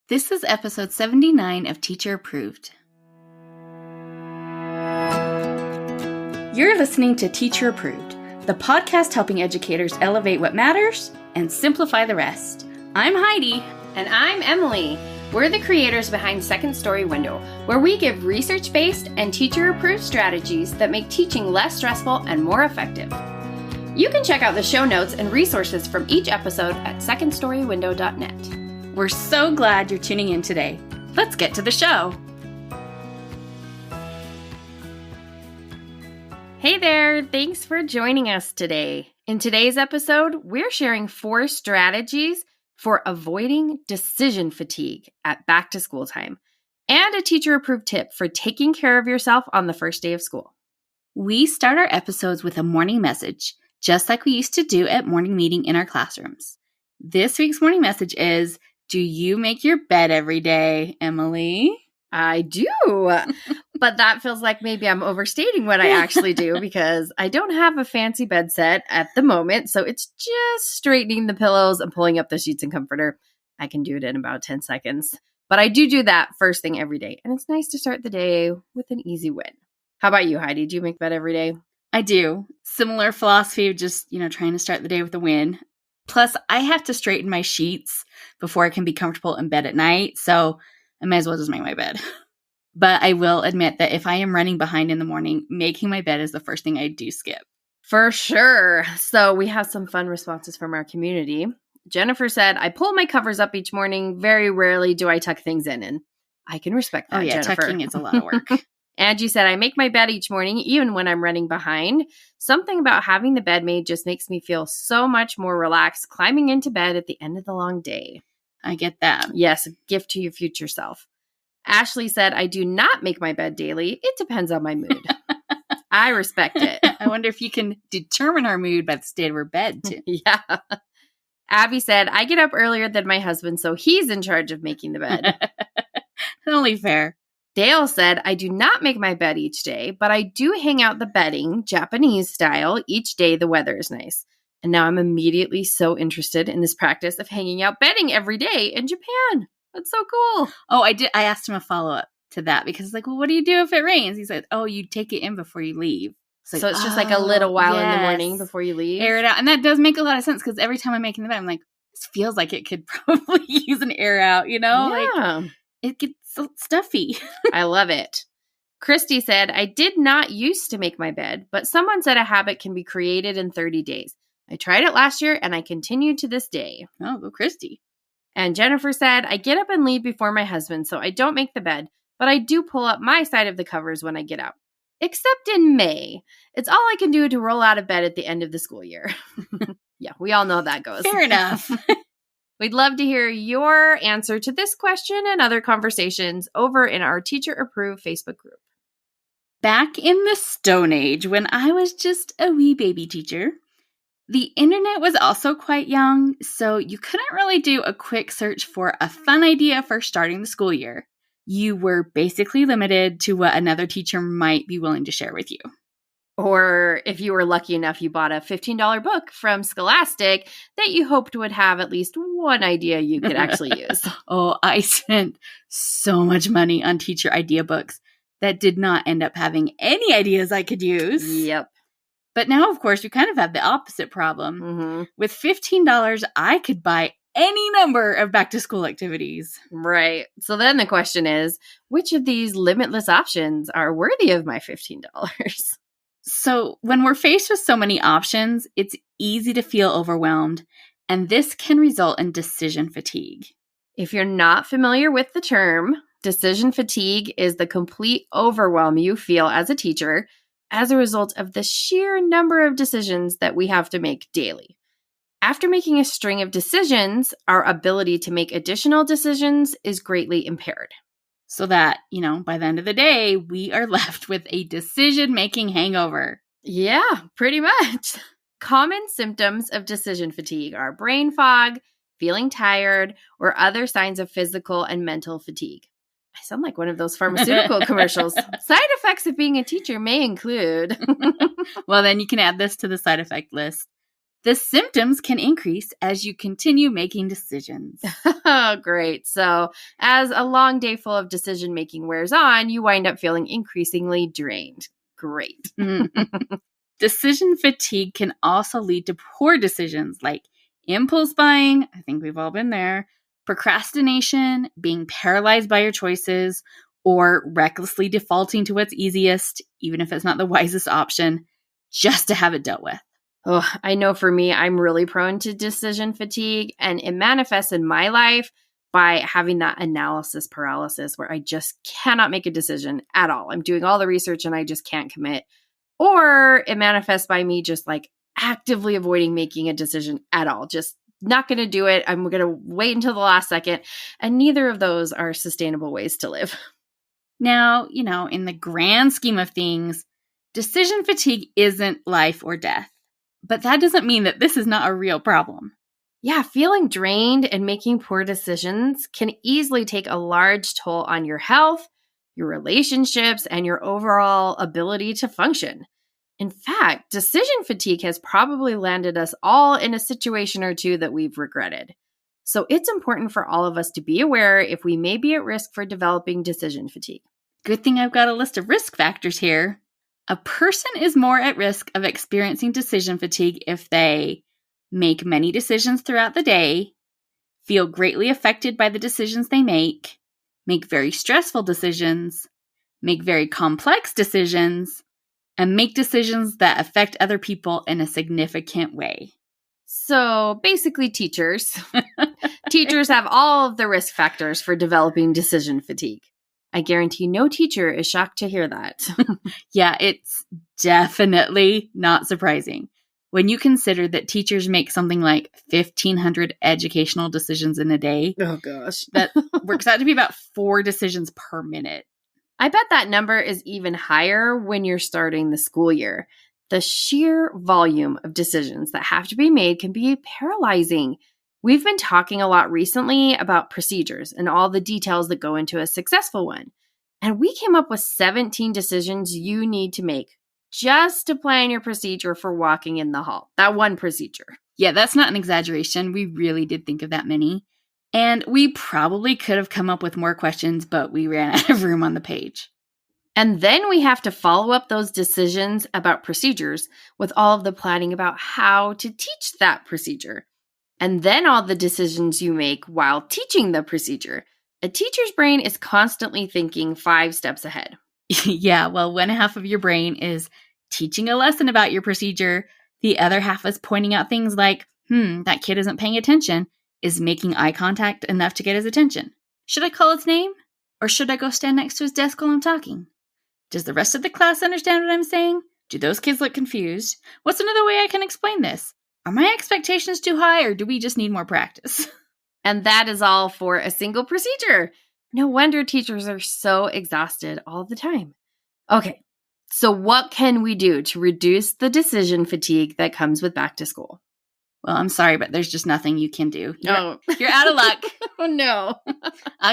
This is episode 79 of Teacher Approved. You're listening to Teacher Approved, the podcast helping educators elevate what matters and simplify the rest. I'm Heidi. And I'm Emily. We're the creators behind Second Story Window, where we give research-based and teacher-approved strategies that make teaching less stressful and more effective. You can check out the show notes and resources from each episode at secondstorywindow.net. We're so glad you're tuning in today. Let's get to the show. Hey there, thanks for joining us today. In today's episode, we're sharing 4 strategies for avoiding decision fatigue at back to school time and a teacher-approved tip for taking care of yourself on the first day of school. We start our episodes with a morning message, just like we used to do at morning meeting in our classrooms. This week's morning message is, do you make your bed every day, Emily? I do, but that feels like maybe I'm overstating what I actually do because I don't have a fancy bed set at the moment, so it's just straightening the pillows and pulling up the sheets and comforter. I can do it in about 10 seconds, but I do that first thing every day, and it's nice to start the day with an easy win. How about you, Heidi? Do you make bed every day? I do. Similar philosophy of just, trying to start the day with a win. Plus, I have to straighten my sheets before I can be comfortable in bed at night, so I might as well just make my bed. But I will admit that if I am running behind in the morning, making my bed is the first thing I do skip. For sure. So we have some fun responses from our community. Jennifer said, I pull my covers up each morning. Very rarely do I tuck things in, and I can respect that, Jennifer. Tucking is a lot of work. Angie said, I make my bed each morning, even when I'm running behind. Something about having the bed made just makes me feel so much more relaxed climbing into bed at the end of the long day. I get that. Yes, a gift to your future self. Ashley said, I do not make my bed daily. It depends on my mood. I respect it. I wonder if you can determine our mood by the state of our bed, too. Yeah. Abby said, I get up earlier than my husband, so he's in charge of making the bed. Only fair. Dale said, I do not make my bed each day, but I do hang out the bedding, Japanese style, each day the weather is nice. And now I'm immediately so interested in this practice of hanging out bedding every day in Japan. That's so cool. Oh, I did. I asked him a follow-up to that because it's like, well, what do you do if it rains? He said, oh, you take it in before you leave. So it's just like a little while in the morning before you leave. Air it out. And that does make a lot of sense because every time I'm making the bed, I'm like, this feels like it could probably use an air out, Yeah. Like it gets so stuffy. I love it. Christy said, I did not used to make my bed, but someone said a habit can be created in 30 days. I tried it last year and I continue to this day. Oh, go Christy. And Jennifer said, I get up and leave before my husband, so I don't make the bed, but I do pull up my side of the covers when I get out. Except in May. It's all I can do to roll out of bed at the end of the school year. Yeah, we all know how that goes. Fair enough. We'd love to hear your answer to this question and other conversations over in our Teacher Approved Facebook group. Back in the Stone Age, when I was just a wee baby teacher, the internet was also quite young, so you couldn't really do a quick search for a fun idea for starting the school year. You were basically limited to what another teacher might be willing to share with you. Or if you were lucky enough, you bought a $15 book from Scholastic that you hoped would have at least one idea you could actually use. Oh, I spent so much money on teacher idea books that did not end up having any ideas I could use. Yep. But now, of course, you kind of have the opposite problem. Mm-hmm. With $15, I could buy any number of back-to-school activities. Right. So then the question is, which of these limitless options are worthy of my $15? So when we're faced with so many options, it's easy to feel overwhelmed, and this can result in decision fatigue. If you're not familiar with the term, decision fatigue is the complete overwhelm you feel as a teacher as a result of the sheer number of decisions that we have to make daily. After making a string of decisions, our ability to make additional decisions is greatly impaired. So that, by the end of the day, we are left with a decision-making hangover. Yeah, pretty much. Common symptoms of decision fatigue are brain fog, feeling tired, or other signs of physical and mental fatigue. I sound like one of those pharmaceutical commercials. Side effects of being a teacher may include. Well, then you can add this to the side effect list. The symptoms can increase as you continue making decisions. Oh, great. So as a long day full of decision making wears on, you wind up feeling increasingly drained. Great. Decision fatigue can also lead to poor decisions like impulse buying, I think we've all been there, procrastination, being paralyzed by your choices, or recklessly defaulting to what's easiest, even if it's not the wisest option, just to have it dealt with. Oh, I know for me, I'm really prone to decision fatigue, and it manifests in my life by having that analysis paralysis where I just cannot make a decision at all. I'm doing all the research and I just can't commit. Or it manifests by me just like actively avoiding making a decision at all. Just not going to do it. I'm going to wait until the last second. And neither of those are sustainable ways to live. Now, in the grand scheme of things, decision fatigue isn't life or death. But that doesn't mean that this is not a real problem. Yeah, feeling drained and making poor decisions can easily take a large toll on your health, your relationships, and your overall ability to function. In fact, decision fatigue has probably landed us all in a situation or two that we've regretted. So it's important for all of us to be aware if we may be at risk for developing decision fatigue. Good thing I've got a list of risk factors here. A person is more at risk of experiencing decision fatigue if they make many decisions throughout the day, feel greatly affected by the decisions they make very stressful decisions, make very complex decisions, and make decisions that affect other people in a significant way. So basically, teachers. Teachers have all of the risk factors for developing decision fatigue. I guarantee no teacher is shocked to hear that. Yeah, it's definitely not surprising when you consider that teachers make something like 1,500 educational decisions in a day. Oh, gosh. That works out to be about 4 decisions per minute. I bet that number is even higher when you're starting the school year. The sheer volume of decisions that have to be made can be paralyzing. We've been talking a lot recently about procedures and all the details that go into a successful one. And we came up with 17 decisions you need to make just to plan your procedure for walking in the hall. That one procedure. Yeah, that's not an exaggeration. We really did think of that many. And we probably could have come up with more questions, but we ran out of room on the page. And then we have to follow up those decisions about procedures with all of the planning about how to teach that procedure. And then all the decisions you make while teaching the procedure. A teacher's brain is constantly thinking 5 steps ahead. Yeah, well, one half of your brain is teaching a lesson about your procedure. The other half is pointing out things like, that kid isn't paying attention, is making eye contact enough to get his attention. Should I call his name? Or should I go stand next to his desk while I'm talking? Does the rest of the class understand what I'm saying? Do those kids look confused? What's another way I can explain this? Are my expectations too high, or do we just need more practice? And that is all for a single procedure. No wonder teachers are so exhausted all the time. Okay, so what can we do to reduce the decision fatigue that comes with back to school? Well, I'm sorry, but there's just nothing you can do. You're out of luck. Oh, no.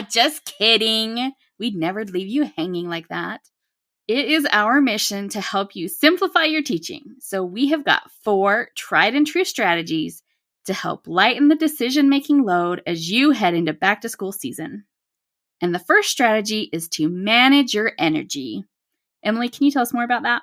Just kidding. We'd never leave you hanging like that. It is our mission to help you simplify your teaching. So we have got 4 tried and true strategies to help lighten the decision-making load as you head into back-to-school season. And the first strategy is to manage your energy. Emily, can you tell us more about that?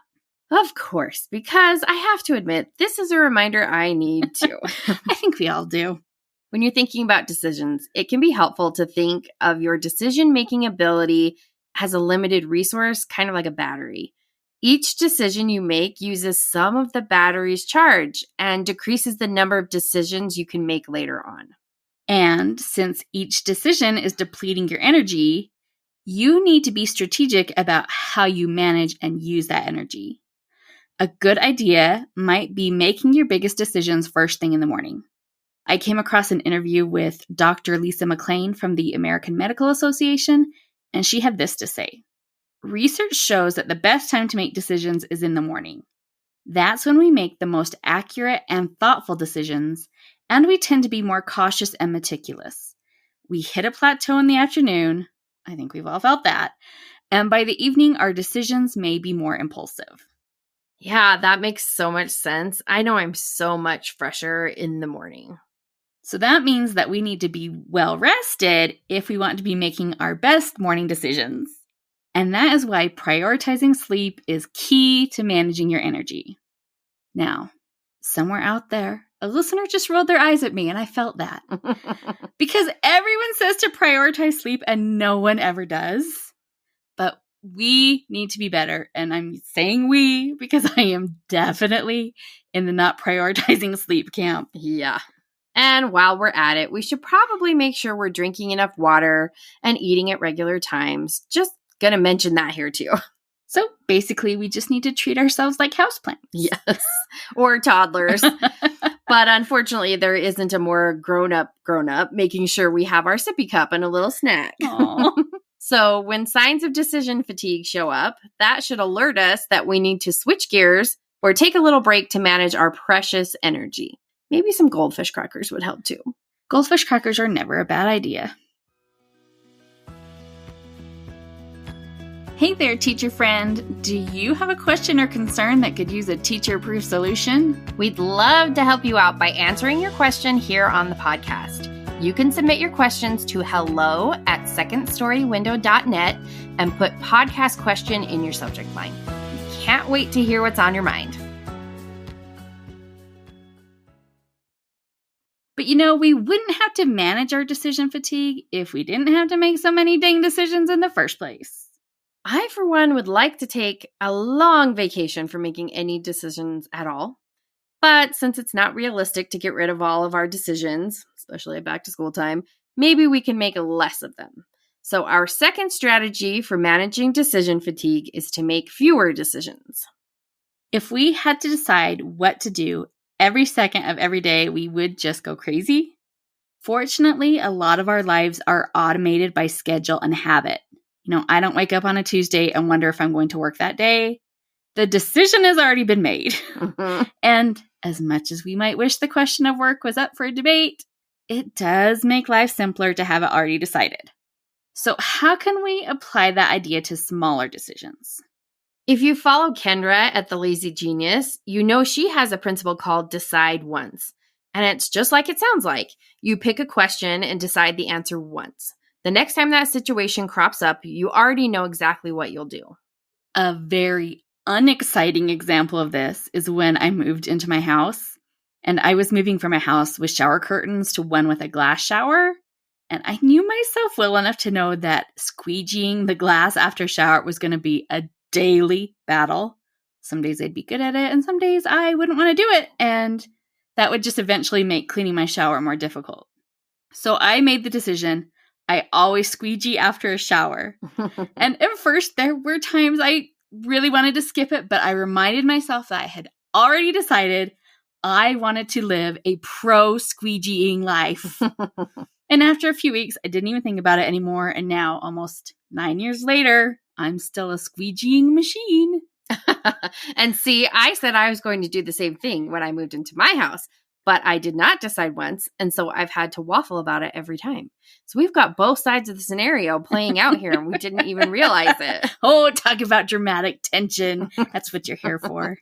Of course, because I have to admit, this is a reminder I need to. I think we all do. When you're thinking about decisions, it can be helpful to think of your decision-making ability as a limited resource, kind of like a battery. Each decision you make uses some of the battery's charge and decreases the number of decisions you can make later on. And since each decision is depleting your energy, you need to be strategic about how you manage and use that energy. A good idea might be making your biggest decisions first thing in the morning. I came across an interview with Dr. Lisa McLean from the American Medical Association, and she had this to say. Research shows that the best time to make decisions is in the morning. That's when we make the most accurate and thoughtful decisions, and we tend to be more cautious and meticulous. We hit a plateau in the afternoon, I think we've all felt that, and by the evening our decisions may be more impulsive. Yeah, that makes so much sense. I know I'm so much fresher in the morning. So that means that we need to be well rested if we want to be making our best morning decisions. And that is why prioritizing sleep is key to managing your energy. Now, somewhere out there, a listener just rolled their eyes at me, and I felt that. Because everyone says to prioritize sleep and no one ever does. But we need to be better. And I'm saying we because I am definitely in the not prioritizing sleep camp. Yeah. And while we're at it, we should probably make sure we're drinking enough water and eating at regular times. Just gonna mention that here too. So basically, we just need to treat ourselves like houseplants. Yes. Or toddlers. But unfortunately, there isn't a more grown up making sure we have our sippy cup and a little snack. So when signs of decision fatigue show up, that should alert us that we need to switch gears or take a little break to manage our precious energy. Maybe some goldfish crackers would help too. Goldfish crackers are never a bad idea. Hey there, teacher friend. Do you have a question or concern that could use a teacher-proof solution? We'd love to help you out by answering your question here on the podcast. You can submit your questions to hello@secondstorywindow.net and put podcast question in your subject line. We can't wait to hear what's on your mind. But we wouldn't have to manage our decision fatigue if we didn't have to make so many dang decisions in the first place. I, for one, would like to take a long vacation from making any decisions at all. But since it's not realistic to get rid of all of our decisions, especially at back to school time, maybe we can make less of them. So our second strategy for managing decision fatigue is to make fewer decisions. If we had to decide what to do every second of every day, we would just go crazy. Fortunately, a lot of our lives are automated by schedule and habit. I don't wake up on a Tuesday and wonder if I'm going to work that day. The decision has already been made. Mm-hmm. And as much as we might wish the question of work was up for a debate, it does make life simpler to have it already decided. So how can we apply that idea to smaller decisions? If you follow Kendra at The Lazy Genius, you know she has a principle called decide once. And it's just like it sounds like. You pick a question and decide the answer once. The next time that situation crops up, you already know exactly what you'll do. A very unexciting example of this is when I moved into my house, and I was moving from a house with shower curtains to one with a glass shower. And I knew myself well enough to know that squeegeeing the glass after shower was going to be a daily battle. Some days I'd be good at it, and some days I wouldn't want to do it. And that would just eventually make cleaning my shower more difficult. So I made the decision. I always squeegee after a shower. And at first, there were times I really wanted to skip it, but I reminded myself that I had already decided I wanted to live a pro squeegeeing life. And after a few weeks, I didn't even think about it anymore. And now, almost 9 years later, I'm still a squeegeeing machine. And see, I said I was going to do the same thing when I moved into my house. But I did not decide once, and so I've had to waffle about it every time. So we've got both sides of the scenario playing out here, and we didn't even realize it. Oh, talk about dramatic tension. That's what you're here for.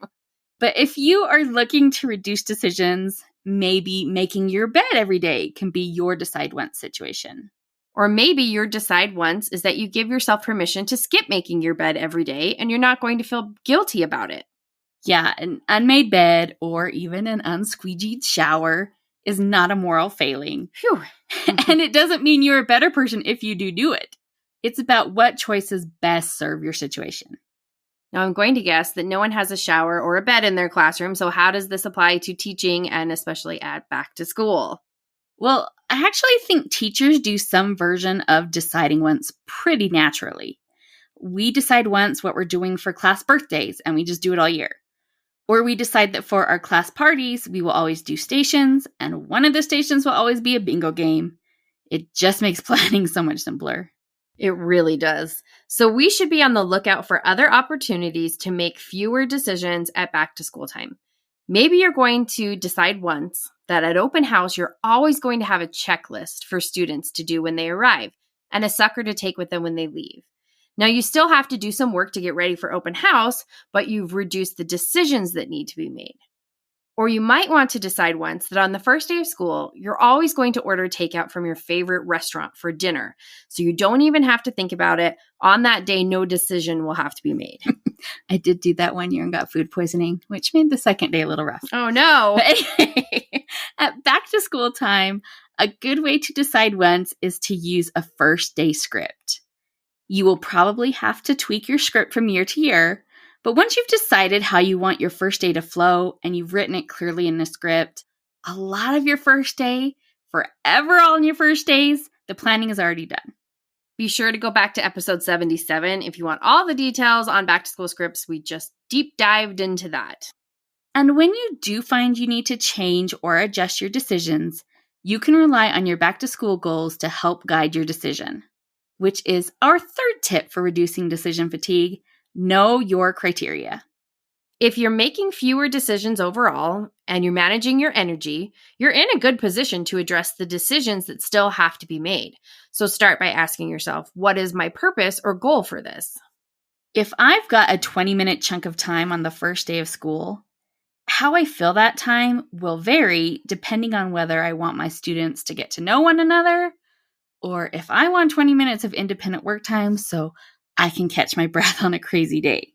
But if you are looking to reduce decisions, maybe making your bed every day can be your decide once situation. Or maybe your decide once is that you give yourself permission to skip making your bed every day, and you're not going to feel guilty about it. Yeah, an unmade bed or even an unsqueegeed shower is not a moral failing. Phew. And it doesn't mean you're a better person if you do it. It's about what choices best serve your situation. Now, I'm going to guess that no one has a shower or a bed in their classroom, so how does this apply to teaching and especially at back to school? Well, I actually think teachers do some version of deciding once pretty naturally. We decide once what we're doing for class birthdays, and we just do it all year. Or we decide that for our class parties, we will always do stations, and one of the stations will always be a bingo game. It just makes planning so much simpler. It really does. So we should be on the lookout for other opportunities to make fewer decisions at back to school time. Maybe you're going to decide once that at open house, you're always going to have a checklist for students to do when they arrive and a sucker to take with them when they leave. Now, you still have to do some work to get ready for open house, but you've reduced the decisions that need to be made. Or you might want to decide once that on the first day of school, you're always going to order takeout from your favorite restaurant for dinner. So you don't even have to think about it. On that day, no decision will have to be made. I did do that one year and got food poisoning, which made the second day a little rough. Oh, no. But anyway, at back to school time, a good way to decide once is to use a first day script. You will probably have to tweak your script from year to year, but once you've decided how you want your first day to flow and you've written it clearly in the script, a lot of your first day, forever on your first days, the planning is already done. Be sure to go back to episode 77 if you want all the details on back to school scripts. We just deep dived into that. And when you do find you need to change or adjust your decisions, you can rely on your back to school goals to help guide your decision, which is our third tip for reducing decision fatigue. Know your criteria. If you're making fewer decisions overall and you're managing your energy, you're in a good position to address the decisions that still have to be made. So start by asking yourself, what is my purpose or goal for this? If I've got a 20-minute chunk of time on the first day of school, how I fill that time will vary depending on whether I want my students to get to know one another or if I want 20 minutes of independent work time so I can catch my breath on a crazy day.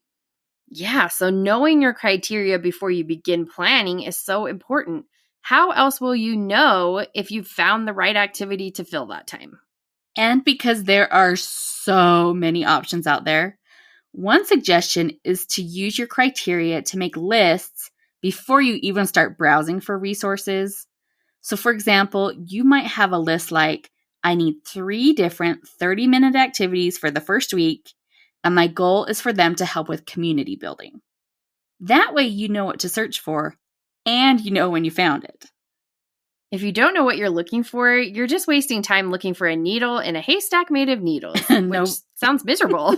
Yeah, so knowing your criteria before you begin planning is so important. How else will you know if you've found the right activity to fill that time? And because there are so many options out there, one suggestion is to use your criteria to make lists before you even start browsing for resources. So for example, you might have a list like, I need 3 different 30-minute activities for the first week, and my goal is for them to help with community building. That way you know what to search for, and you know when you found it. If you don't know what you're looking for, you're just wasting time looking for a needle in a haystack made of needles, which sounds miserable.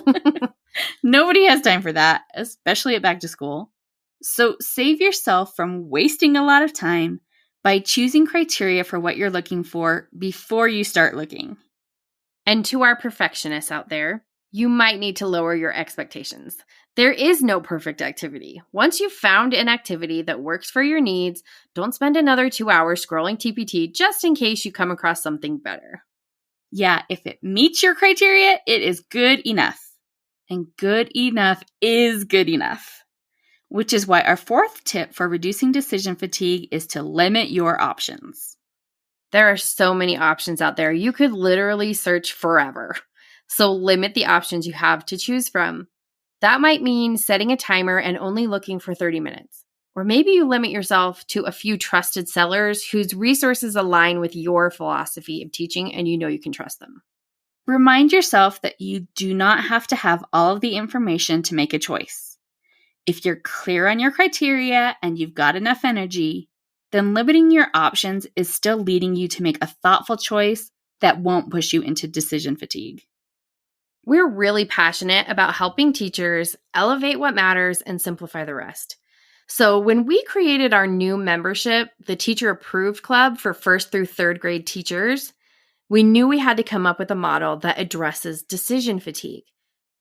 Nobody has time for that, especially at back to school. So save yourself from wasting a lot of time by choosing criteria for what you're looking for before you start looking. And to our perfectionists out there, you might need to lower your expectations. There is no perfect activity. Once you've found an activity that works for your needs, don't spend another 2 hours scrolling TPT just in case you come across something better. Yeah, if it meets your criteria, it is good enough. And good enough is good enough. Which is why our fourth tip for reducing decision fatigue is to limit your options. There are so many options out there. You could literally search forever. So limit the options you have to choose from. That might mean setting a timer and only looking for 30 minutes. Or maybe you limit yourself to a few trusted sellers whose resources align with your philosophy of teaching and you know you can trust them. Remind yourself that you do not have to have all of the information to make a choice. If you're clear on your criteria and you've got enough energy, then limiting your options is still leading you to make a thoughtful choice that won't push you into decision fatigue. We're really passionate about helping teachers elevate what matters and simplify the rest. So when we created our new membership, the Teacher Approved Club for 1st through 3rd grade teachers, we knew we had to come up with a model that addresses decision fatigue.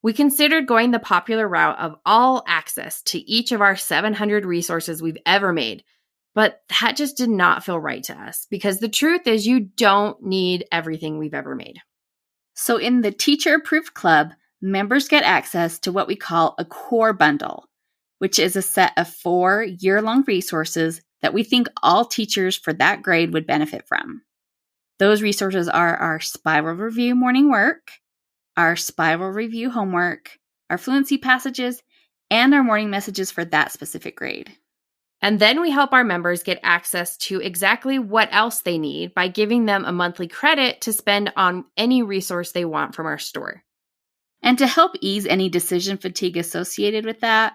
We considered going the popular route of all access to each of our 700 resources we've ever made, but that just did not feel right to us because the truth is you don't need everything we've ever made. So in the Teacher Approved Club, members get access to what we call a core bundle, which is a set of 4 year-long resources that we think all teachers for that grade would benefit from. Those resources are our Spiral Review morning work, our Spiral Review homework, our fluency passages, and our morning messages for that specific grade. And then we help our members get access to exactly what else they need by giving them a monthly credit to spend on any resource they want from our store. And to help ease any decision fatigue associated with that,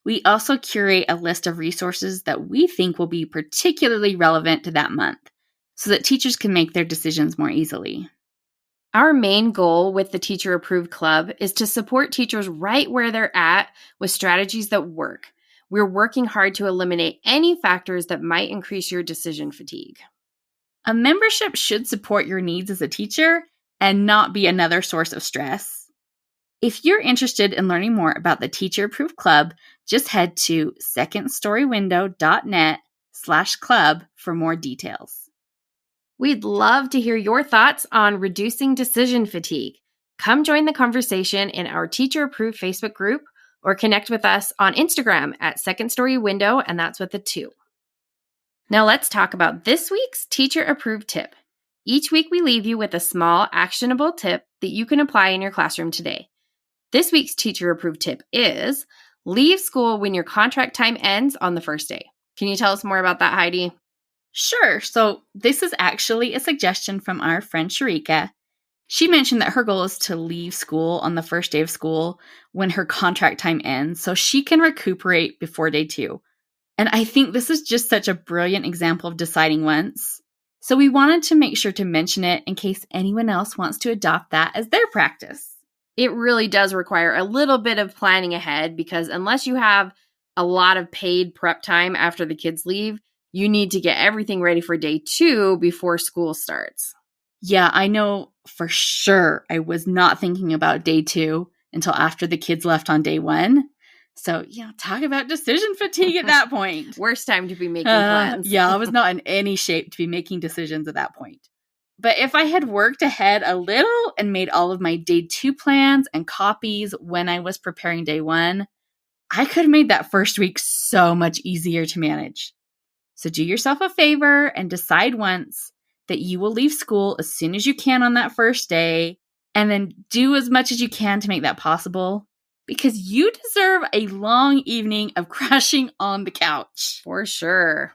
we also curate a list of resources that we think will be particularly relevant to that month so that teachers can make their decisions more easily. Our main goal with the Teacher Approved Club is to support teachers right where they're at with strategies that work. We're working hard to eliminate any factors that might increase your decision fatigue. A membership should support your needs as a teacher and not be another source of stress. If you're interested in learning more about the Teacher Approved Club, just head to secondstorywindow.net/club for more details. We'd love to hear your thoughts on reducing decision fatigue. Come join the conversation in our Teacher Approved Facebook group or connect with us on Instagram at Second Story Window, and that's with a 2. Now let's talk about this week's Teacher Approved tip. Each week we leave you with a small, actionable tip that you can apply in your classroom today. This week's Teacher Approved tip is leave school when your contract time ends on the first day. Can you tell us more about that, Heidi? Sure. So this is actually a suggestion from our friend Sharika. She mentioned that her goal is to leave school on the first day of school when her contract time ends so she can recuperate before day 2. And I think this is just such a brilliant example of deciding once. So we wanted to make sure to mention it in case anyone else wants to adopt that as their practice. It really does require a little bit of planning ahead because unless you have a lot of paid prep time after the kids leave, you need to get everything ready for day 2 before school starts. Yeah, I know for sure I was not thinking about day 2 until after the kids left on day 1. So, talk about decision fatigue at that point. Worst time to be making plans. Yeah, I was not in any shape to be making decisions at that point. But if I had worked ahead a little and made all of my day 2 plans and copies when I was preparing day 1, I could have made that first week so much easier to manage. So do yourself a favor and decide once that you will leave school as soon as you can on that first day, and then do as much as you can to make that possible, because you deserve a long evening of crashing on the couch. For sure.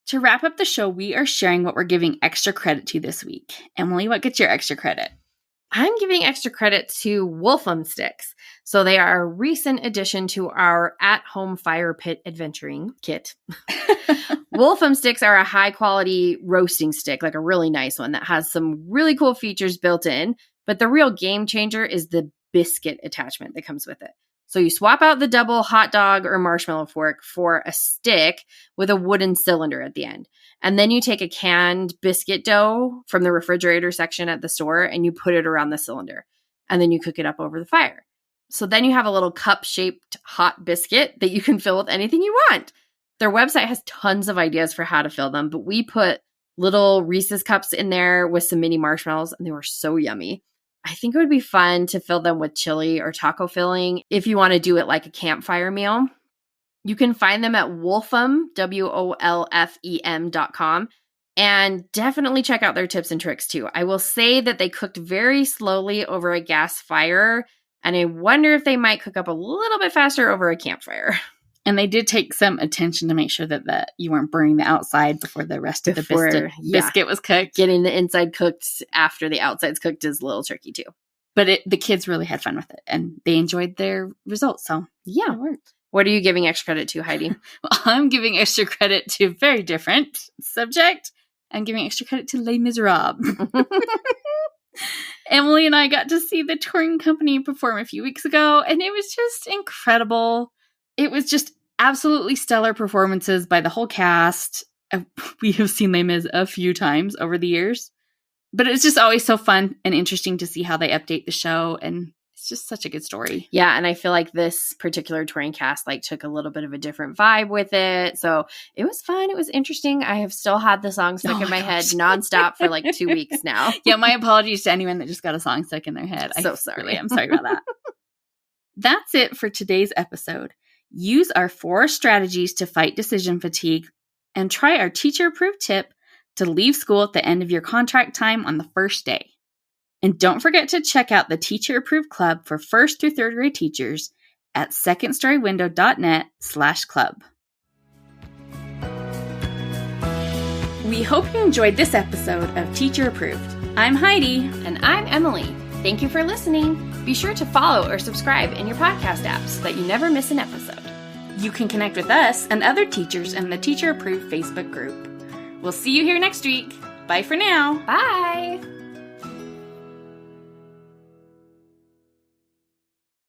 To wrap up the show, we are sharing what we're giving extra credit to this week. Emily, what gets your extra credit? I'm giving extra credit to Wolfram Sticks. So they are a recent addition to our at-home fire pit adventuring kit. Wolfram Sticks are a high-quality roasting stick, like a really nice one that has some really cool features built in. But the real game changer is the biscuit attachment that comes with it. So you swap out the double hot dog or marshmallow fork for a stick with a wooden cylinder at the end. And then you take a canned biscuit dough from the refrigerator section at the store and you put it around the cylinder. And then you cook it up over the fire. So then you have a little cup-shaped hot biscuit that you can fill with anything you want. Their website has tons of ideas for how to fill them, but we put little Reese's cups in there with some mini marshmallows, and they were so yummy. I think it would be fun to fill them with chili or taco filling if you want to do it like a campfire meal. You can find them at Wolfram, WOLFEM.com, and definitely check out their tips and tricks too. I will say that they cooked very slowly over a gas fire, and I wonder if they might cook up a little bit faster over a campfire. And they did take some attention to make sure that you weren't burning the outside before the rest of the biscuit was cooked. Getting the inside cooked after the outside's cooked is a little tricky too. But the kids really had fun with it, and they enjoyed their results. So yeah, it worked. What are you giving extra credit to, Heidi? Well, I'm giving extra credit to a very different subject. I'm giving extra credit to Les Miserables. Emily and I got to see the touring company perform a few weeks ago, and it was just incredible. It was just absolutely stellar performances by the whole cast. We have seen Les Mis a few times over the years, but it's just always so fun and interesting to see how they update the show, and it's just such a good story. Yeah, and I feel like this particular touring cast took a little bit of a different vibe with it, so it was fun. It was interesting. I have still had the song stuck in my head nonstop for 2 weeks now. Yeah, my apologies to anyone that just got a song stuck in their head. So sorry. I'm sorry about that. That's it for today's episode. Use our 4 strategies to fight decision fatigue and try our teacher-approved tip to leave school at the end of your contract time on the first day. And don't forget to check out the Teacher-Approved Club for 1st through 3rd grade teachers at secondstorywindow.net/club. We hope you enjoyed this episode of Teacher Approved. I'm Heidi. And I'm Emily. Thank you for listening. Be sure to follow or subscribe in your podcast app so that you never miss an episode. You can connect with us and other teachers in the Teacher Approved Facebook group. We'll see you here next week. Bye for now. Bye.